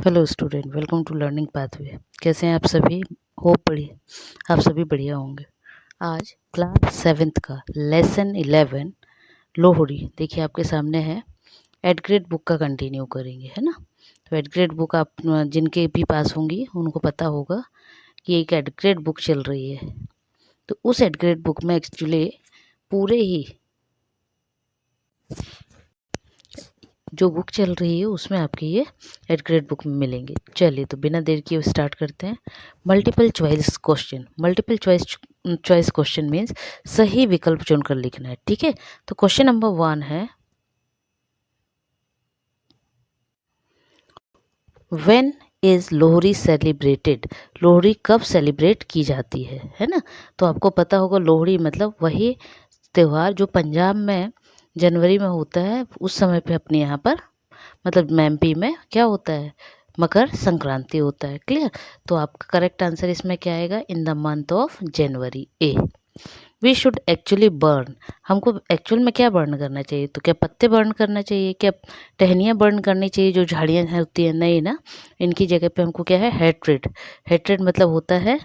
Hello student, welcome to learning pathway. कैसे हैं आप सभी? होप बढ़िया, आप सभी बढ़िया होंगे। आज क्लास 7th का लेसन 11 लोहड़ी देखिए आपके सामने है। एट ग्रेड बुक का कंटिन्यू करेंगे, है ना। तो एट ग्रेड बुक आप जिनके भी पास होंगी उनको पता होगा कि एक एट ग्रेड बुक चल रही है। तो उस एट ग्रेड बुक में एक्चुअली पूरे ही जो बुक चल रही है उसमें आपके ये एट ग्रेड बुक में मिलेंगे। चलिए तो बिना देर किए स्टार्ट करते हैं। Multiple choice question. Multiple choice question means सही विकल्प चुनकर लिखना है, ठीक है। तो क्वेश्चन नंबर 1 है, when is Lohri celebrated? Lohri कब सेलिब्रेट की जाती है ना। तो आपको पता होगा लोहड़ी मतलब वही त्यौहार जो पंजाब में जनवरी में होता है। उस समय पे अपने यहाँ पर मतलब एमपी में क्या होता है, मकर संक्रांति होता है। क्लियर। तो आपका करेक्ट आंसर इसमें क्या आएगा? In the month of January. A. We should actually burn. हमको एक्चुअल में क्या बर्न करना चाहिए? तो क्या पत्ते बर्न करना चाहिए, क्या टहनियाँ बर्न करनी चाहिए जो झाड़ियाँ होती हैं? नहीं ना। इनकी जगह पे हमको क्या है? हेट्रेड। हेट्रेड मतलब होता है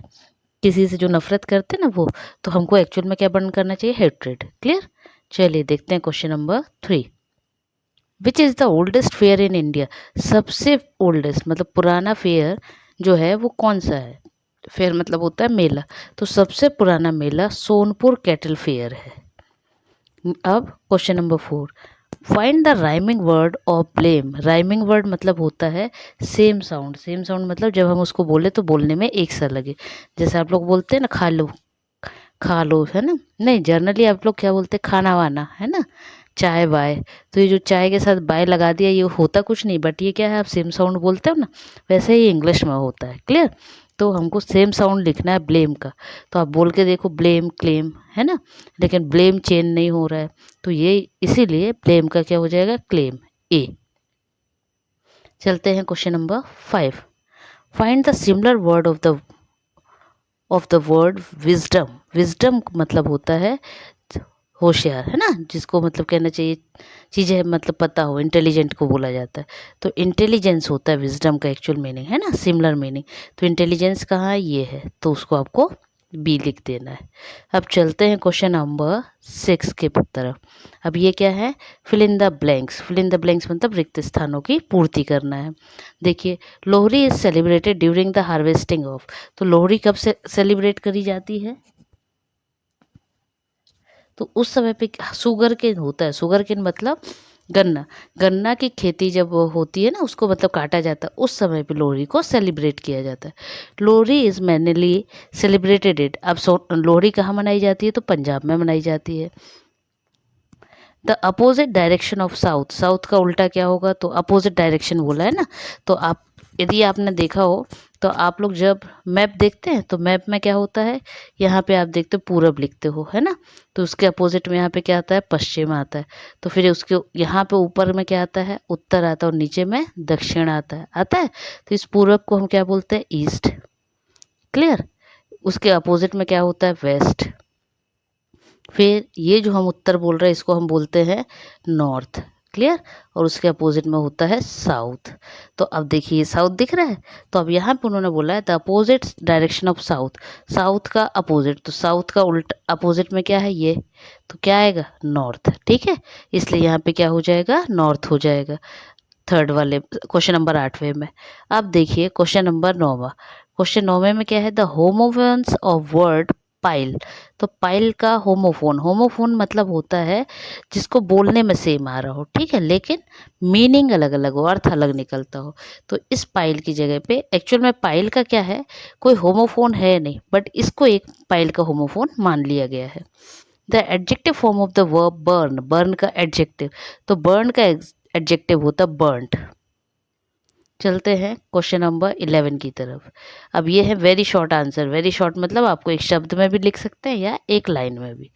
किसी से जो नफरत करते हैं ना वो। तो हमको एक्चुअल में क्या बर्न करना चाहिए? हेट्रेड। क्लियर। चलिए देखते हैं question number 3। Which is the oldest fair in India? सबसे ओल्डेस्ट मतलब पुराना फेयर जो है वो कौन सा है? फेयर मतलब होता है मेला। तो सबसे पुराना मेला सोनपुर कैटल फेयर है। अब question number 4। Find the rhyming word of blame. Rhyming word मतलब होता है सेम साउंड। सेम साउंड मतलब जब हम उसको बोले तो बोलने में एक सा लगे। जैसे आप लोग बोलते हैं ना खा लो, है ना। नहीं, जनरली आप लोग क्या बोलते हैं? खाना वाना, है ना। चाय बाय। तो ये जो चाय के साथ बाय लगा दिया ये होता कुछ नहीं, बट ये क्या है, आप सेम साउंड बोलते हो ना, वैसे ही इंग्लिश में होता है। क्लियर। तो हमको सेम साउंड लिखना है ब्लेम का। तो आप बोल के देखो ब्लेम क्लेम, है ना। लेकिन ब्लेम चेन नहीं हो रहा है तो ये इसीलिए ब्लेम का क्या हो जाएगा? क्लेम। ए। चलते हैं question number 5। Find the similar word of the word wisdom. Wisdom मतलब होता है होशियार, है ना, जिसको मतलब कहना चाहिए चीज़ें मतलब पता हो, इंटेलिजेंट को बोला जाता है। तो इंटेलिजेंस होता है विजडम का एक्चुअल मीनिंग, है ना, सिमिलर मीनिंग। तो इंटेलिजेंस कहाँ है? ये है, तो उसको आपको बी लिख देना है। अब चलते हैं क्वेश्चन नंबर 6 के तरफ। अब ये क्या है? Fill in the blanks. Fill in the blanks मतलब रिक्त स्थानों की पूर्ति करना है। देखिए, Lohri is celebrated during the harvesting of. तो लोहड़ी कब से सेलिब्रेट करी जाती है? तो उस समय पे शुगर केन होता है। शुगर केन मतलब गन्ना। गन्ना की खेती जब होती है ना, उसको मतलब काटा जाता है, उस समय पे लोहड़ी को सेलिब्रेट किया जाता है। Lohri is mainly celebrated it. अब लोहड़ी कहाँ मनाई जाती है? तो पंजाब में मनाई जाती है। The opposite direction of south. South का उल्टा क्या होगा? तो अपोजिट डायरेक्शन बोला है ना। तो आप यदि आपने देखा हो तो आप लोग जब मैप देखते हैं तो मैप में क्या होता है? यहाँ पे आप देखते हो पूरब लिखते हो, है ना। तो उसके अपोजिट में यहाँ पे क्या आता है? पश्चिम आता है। तो फिर उसके यहाँ पे ऊपर में क्या आता है? उत्तर आता है, और नीचे में दक्षिण आता है। तो इस पूरब को हम क्या बोलते हैं? ईस्ट। क्लियर। उसके अपोजिट में क्या होता है? वेस्ट। फिर ये जो हम उत्तर बोल रहे हैं इसको हम बोलते हैं नॉर्थ। क्लियर। और उसके अपोजिट में होता है साउथ। तो अब देखिए साउथ दिख रहा है। तो अब यहाँ पे उन्होंने बोला है the opposite direction of south. South का अपोजिट, तो साउथ का उल्टा अपोजिट में क्या है? ये। तो क्या आएगा? नॉर्थ। ठीक है, इसलिए यहाँ पे क्या हो जाएगा? नॉर्थ हो जाएगा। थर्ड वाले क्वेश्चन नंबर 8वें में। अब देखिए क्वेश्चन नंबर 9वां। क्वेश्चन 9वें में क्या है? The homophones of word pile. तो पाइल का होमोफोन। होमोफोन मतलब होता है जिसको बोलने में सेम आ रहा हो, ठीक है, लेकिन मीनिंग अलग अलग हो, अर्थ अलग निकलता हो। तो इस पाइल की जगह पे एक्चुअल में पाइल का क्या है? कोई होमोफोन है नहीं, बट इसको एक पाइल का होमोफोन मान लिया गया है। The adjective form of the verb burn. Burn का एडजेक्टिव, तो बर्न का एडजेक्टिव होता बर्न्ट। चलते हैं क्वेश्चन नंबर 11 की तरफ। अब ये है very short answer. Very short मतलब आपको एक शब्द में भी लिख सकते हैं या एक लाइन में भी।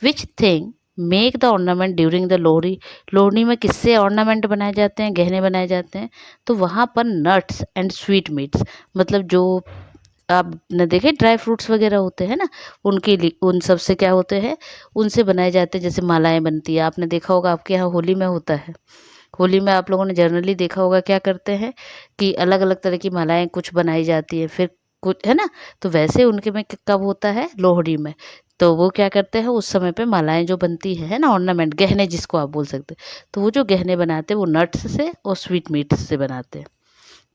Which thing make the ornament during the Lohri. Lohri में किससे ऑर्नामेंट बनाए जाते हैं? गहने बनाए जाते हैं। तो वहाँ पर नट्स एंड स्वीट मीट्स मतलब जो आपने देखे ड्राई फ्रूट्स वगैरह होते हैं ना, उनके लिए उन सब से क्या होते हैं? उनसे बनाए जाते हैं। जैसे मालाएं बनती है, आपने देखा होगा आपके यहाँ होली में होता है होली में आप लोगों ने जनरली देखा होगा क्या करते हैं कि अलग अलग तरह की मालाएं कुछ बनाई जाती है, फिर कुछ है ना। तो वैसे उनके में कब होता है, लोहड़ी में। तो वो क्या करते हैं उस समय पे मालाएं जो बनती है ना, ऑर्नामेंट, गहने जिसको आप बोल सकते हैं, तो वो जो गहने बनाते हैं वो नट्स से और स्वीट मीट्स से बनाते हैं।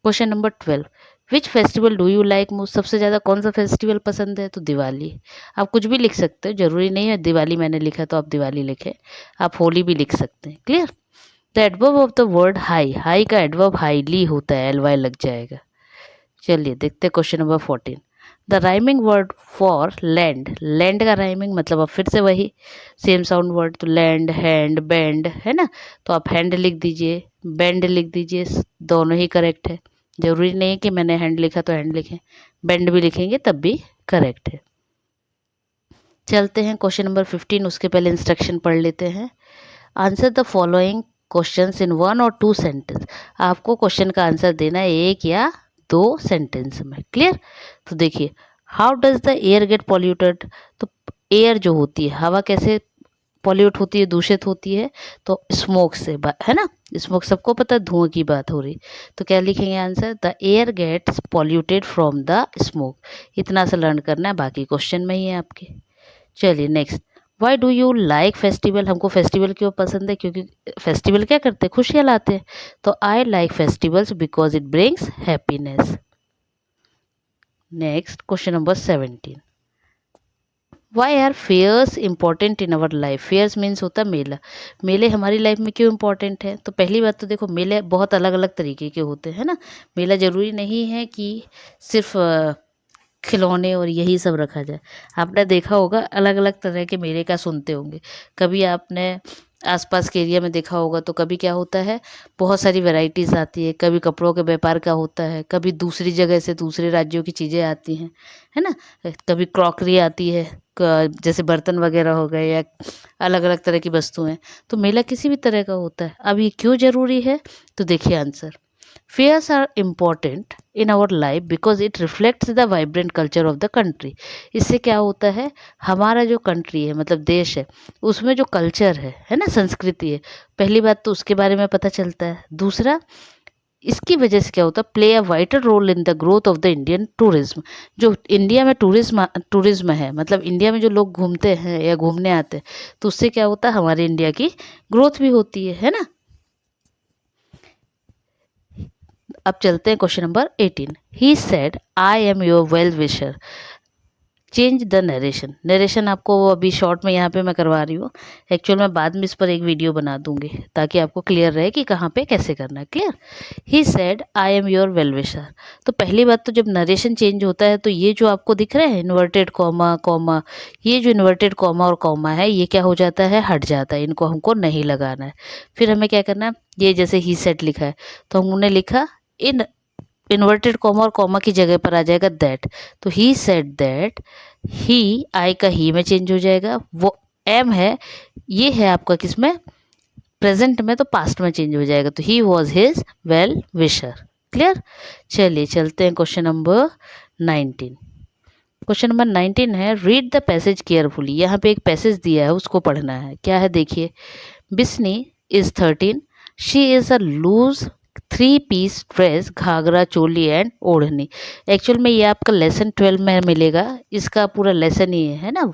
Question number 12, which festival do you like most? सबसे ज़्यादा कौन सा फेस्टिवल पसंद है? तो दिवाली। आप कुछ भी लिख सकते हो, जरूरी नहीं है दिवाली मैंने लिखा तो आप दिवाली लिखें, आप होली भी लिख सकते हैं। Clear. The adverb of the word high, high का एडवर्ब हाईली होता है, एल वाई लग जाएगा। चलिए देखते हैं question number 14, the rhyming word for land, land का राइमिंग मतलब अब फिर से वही सेम साउंड वर्ड, तो लैंड, हैंड, बैंड है ना, तो आप हैंड लिख दीजिए, बैंड लिख दीजिए, दोनों ही करेक्ट है। जरूरी नहीं है कि मैंने हैंड लिखा तो हैंड लिखें, बैंड भी लिखेंगे तब भी करेक्ट है। चलते हैं क्वेश्चन नंबर 15, उसके पहले इंस्ट्रक्शन पढ़ लेते हैं। Answer the following questions in 1 और 2 सेंटेंस, आपको क्वेश्चन का आंसर देना है 1 या 2 सेंटेंस में। क्लियर। तो देखिए, how does the air get polluted, तो एयर जो होती है, हवा कैसे पॉल्यूट होती है, दूषित होती है, तो स्मोक से, है ना, स्मोक सबको पता है, धुआं की बात हो रही। तो क्या लिखेंगे answer, the air gets polluted from the smoke. इतना सा लर्न करना है, बाकी क्वेश्चन में ही है आपके। चलिए next, why do you like festival, हमको फेस्टिवल क्यों पसंद है? क्योंकि फेस्टिवल क्या करते हैं, खुशियाँ लाते हैं। तो I like festivals because it brings happiness. Next question number 17, why are fairs important in our life? Fairs means होता है मेला, मेले हमारी लाइफ में क्यों इंपॉर्टेंट है? तो पहली बात तो देखो, मेले बहुत अलग अलग तरीके के होते हैं ना, मेला जरूरी नहीं है कि सिर्फ खिलौने और यही सब रखा जाए। आपने देखा होगा अलग अलग तरह के मेले का सुनते होंगे, कभी आपने आसपास के एरिया में देखा होगा, तो कभी क्या होता है, बहुत सारी वैरायटीज़ आती है, कभी कपड़ों के व्यापार का होता है, कभी दूसरी जगह से दूसरे राज्यों की चीज़ें आती हैं, है ना, कभी क्रॉकरी आती है, जैसे बर्तन वगैरह हो गए, या अलग अलग तरह की वस्तुएं। तो मेला किसी भी तरह का होता है। अब ये क्यों ज़रूरी है? तो देखिए answer, fairs are important in our life because it reflects the vibrant culture of the country। इससे क्या होता है, हमारा जो कंट्री है मतलब देश है, उसमें जो कल्चर है ना, संस्कृति है, पहली बात तो उसके बारे में पता चलता है। दूसरा, इसकी वजह से क्या होता है, play a vital role in the growth of the Indian tourism. जो इंडिया में टूरिज्म है, मतलब इंडिया में जो लोग घूमते हैं या घूमने आते हैं, तो उससे क्या होता है, हमारे इंडिया की ग्रोथ भी होती है ना। अब चलते हैं question number 18, he said I am your well wisher, change the narration. Narration आपको अभी शॉर्ट में यहाँ पे मैं करवा रही हूँ, एक्चुअल में बाद में इस पर एक वीडियो बना दूंगी ताकि आपको क्लियर रहे कि कहाँ पे कैसे करना है। Clear. He said I am your well wisher, तो पहली बात तो जब नरेशन चेंज होता है, तो ये जो आपको दिख रहे हैं इन्वर्टेड कॉमा कॉमा, ये जो इन्वर्टेड कॉमा और कॉमा है, ये क्या हो जाता है, हट जाता है, इनको हमको नहीं लगाना है। फिर हमें क्या करना है, ये जैसे ही सेड लिखा है, तो हमने लिखा इन इन्वर्टेड कॉमा और कॉमा की जगह पर आ जाएगा दैट, तो ही सेड दैट, ही, आई का ही में चेंज हो जाएगा, वो एम है, ये है आपका किस में, प्रेजेंट में, तो पास्ट में चेंज हो जाएगा, तो he was his well wisher. Clear. चलिए चलते हैं क्वेश्चन नंबर 19। क्वेश्चन नंबर 19 है, रीड द पैसेज केयरफुली। यहाँ पे एक पैसेज दिया है, उसको पढ़ना है। क्या है देखिए, Bisni is 13, she is a loose 3 piece dress, ghagra, choli and odhni. Actual में ये आपका लेसन 12 में मिलेगा, इसका पूरा लेसन ही है ना,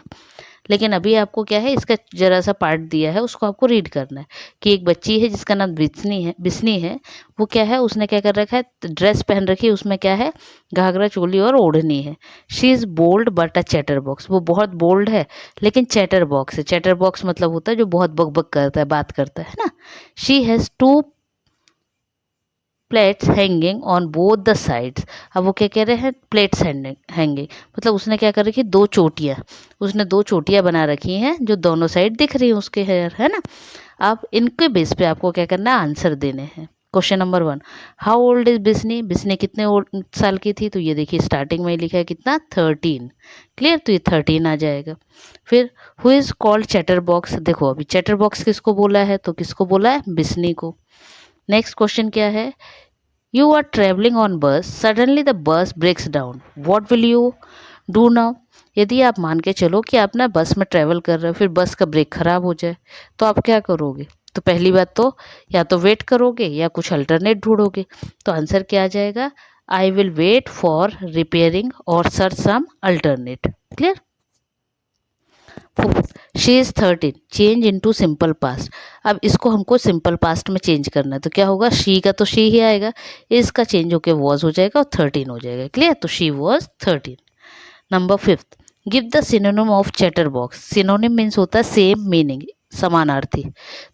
लेकिन अभी आपको क्या है, इसका जरा सा पार्ट दिया है, उसको आपको रीड करना है। कि एक बच्ची है जिसका नाम बिस्नी है, वो क्या है, उसने क्या कर रखा है, ड्रेस पहन रखी है, उसमें क्या है, घाघरा, चोली और ओढ़नी है। She is bold but a chatterbox, वो बहुत बोल्ड है लेकिन चैटर बॉक्स है। चैटर बॉक्स मतलब होता है जो बहुत बक बक करता है, बात करता है ना। She has 2 plates hanging on both the sides. अब वो क्या कह रहे हैं, प्लेट्स हैंगिंग मतलब उसने क्या कर रखी, 2 चोटियाँ, उसने 2 चोटियाँ बना रखी हैं जो दोनों साइड दिख रही हैं उसके हेयर, है ना। अब इनके बेस पे आपको क्या करना है, आंसर देने हैं। Question number 1, how old is Bisni, Bisni कितने साल की थी? तो ये देखिए स्टार्टिंग में ही लिखा है कितना, 13। क्लियर, तो ये 13 आ जाएगा। फिर who is called chatter box, देखो अभी चैटर बॉक्स किसको बोला है, तो किसको बोला है, बिस्नी को। नेक्स्ट क्वेश्चन क्या है, you are traveling on bus, suddenly the bus breaks down, what will you do now? यदि आप मान के चलो कि आप ना बस में ट्रैवल कर रहे हो, फिर बस का ब्रेक खराब हो जाए, तो आप क्या करोगे? तो पहली बात तो या तो वेट करोगे या कुछ अल्टरनेट ढूंढोगे। तो आंसर क्या आ जाएगा? I will wait for repairing और search some alternate. Clear? She is 13 change into simple past. अब इसको हमको सिंपल पास्ट में चेंज करना है, तो क्या होगा? शी का तो शी ही आएगा, इसका चेंज होके वॉज हो जाएगा और 13 हो जाएगा। क्लियर? तो she was 13। Number 5, give the synonym of chatter box. Synonym means होता है सेम मीनिंग, समानार्थी।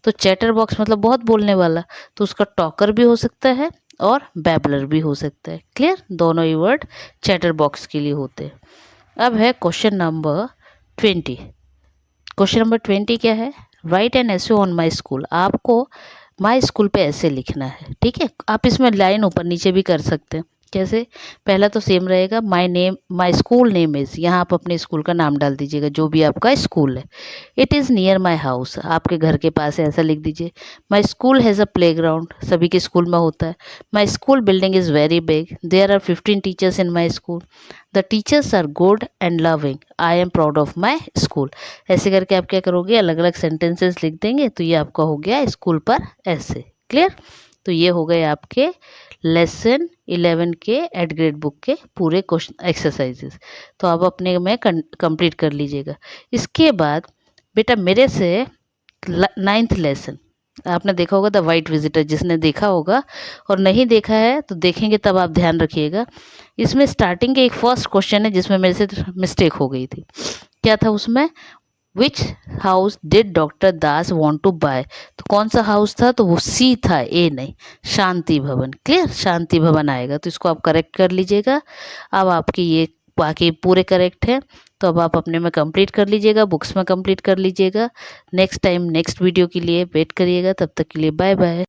तो चैटर बॉक्स मतलब बहुत बोलने वाला, तो उसका टॉकर भी हो सकता है और बैबलर भी हो सकता है। क्लियर? दोनों ही वर्ड चैटर बॉक्स के लिए होते हैं। अब है क्वेश्चन नंबर 20। क्वेश्चन नंबर 20 क्या है? Right an essay on my school. आपको माई स्कूल पे ऐसे लिखना है। ठीक है, आप इसमें लाइन ऊपर नीचे भी कर सकते हैं। कैसे? पहला तो सेम रहेगा, my name, my school name is, यहाँ आप अपने स्कूल का नाम डाल दीजिएगा जो भी आपका स्कूल है। It is near my house, आपके घर के पास है ऐसा लिख दीजिए। My school has a playground, सभी के स्कूल में होता है। My school building is very big, there are 15 teachers in my school, the teachers are good and loving, I am proud of my school. ऐसे करके आप क्या करोगे? अलग अलग सेंटेंसेस लिख देंगे, तो ये आपका हो गया स्कूल पर ऐसे। क्लियर? तो ये हो गए आपके लेसन 11 के एट ग्रेड बुक के पूरे क्वेश्चन एक्सरसाइजेस। तो आप अपने में कंप्लीट कर लीजिएगा। इसके बाद बेटा मेरे से 9th लेसन आपने देखा होगा, द वाइट विजिटर। जिसने देखा होगा और नहीं देखा है तो देखेंगे तब आप ध्यान रखिएगा। इसमें स्टार्टिंग के एक फर्स्ट क्वेश्चन है जिसमें मेरे से मिस्टेक हो गई थी। क्या था उसमें? Which house did doctor Das want to buy. तो कौन सा हाउस था? तो वो सी था, ए नहीं, शांति भवन। क्लियर? शांति भवन आएगा, तो इसको आप करेक्ट कर लीजिएगा। अब आपकी ये बाकी पूरे करेक्ट है, तो अब आप अपने में कंप्लीट कर लीजिएगा, बुक्स में कंप्लीट कर लीजिएगा। नेक्स्ट टाइम नेक्स्ट वीडियो के लिए वेट करिएगा। तब तक के लिए बाय बाय।